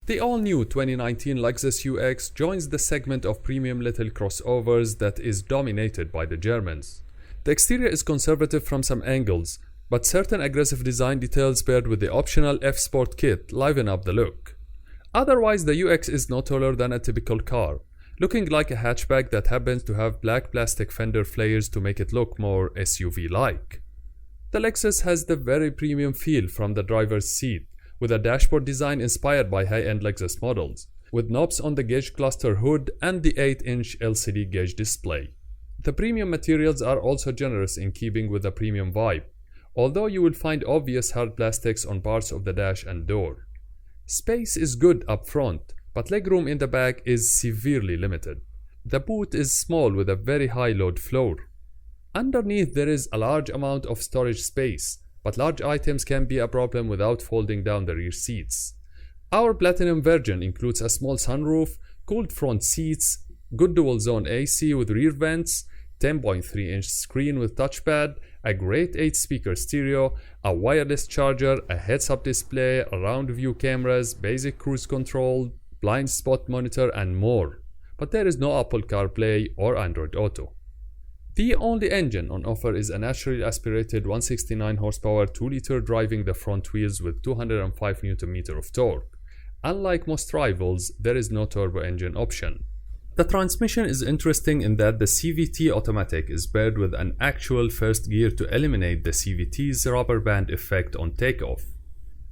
The all-new 2019 Lexus UX joins the segment of premium little crossovers that is dominated by the Germans. The exterior is conservative from some angles, but certain aggressive design details paired with the optional F-Sport kit liven up the look. Otherwise, the UX is no taller than a typical car, looking like a hatchback that happens to have black plastic fender flares to make it look more SUV-like. The Lexus has the very premium feel from the driver's seat, with a dashboard design inspired by high-end Lexus models, with knobs on the gauge cluster hood and the 8-inch LCD gauge display. The premium materials are also generous in keeping with the premium vibe, although you will find obvious hard plastics on parts of the dash and door. Space is good up front, but legroom in the back is severely limited. The boot is small with a very high load floor. Underneath there is a large amount of storage space, but large items can be a problem without folding down the rear seats. Our Platinum version includes a small sunroof, cooled front seats, good dual zone AC with rear vents, 10.3-inch screen with touchpad, a great 8-speaker stereo, a wireless charger, a heads-up display, round view cameras, basic cruise control, blind spot monitor, and more. But there is no Apple CarPlay or Android Auto. The only engine on offer is a naturally aspirated 169 horsepower 2-liter driving the front wheels with 205 Nm of torque. Unlike most rivals, there is no turbo engine option. The transmission is interesting in that the CVT automatic is paired with an actual first gear to eliminate the CVT's rubber band effect on takeoff.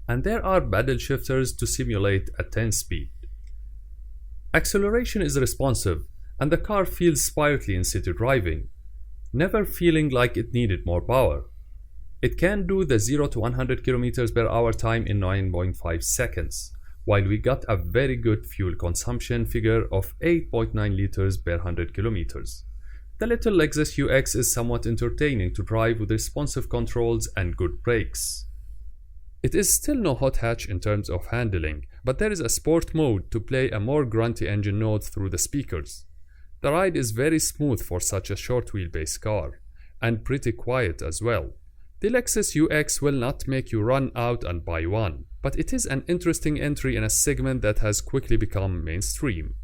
And there are paddle shifters to simulate a 10-speed. Acceleration is responsive, and the car feels sprightly in city driving, never feeling like it needed more power. It can do the 0 to 100 km/h time in 9.5 seconds, while we got a very good fuel consumption figure of 8.9 liters per 100 km. The little Lexus UX is somewhat entertaining to drive with responsive controls and good brakes. It is still no hot hatch in terms of handling, but there is a sport mode to play a more grunty engine note through the speakers. The ride is very smooth for such a short wheelbase car, and pretty quiet as well. The Lexus UX will not make you run out and buy one, but it is an interesting entry in a segment that has quickly become mainstream.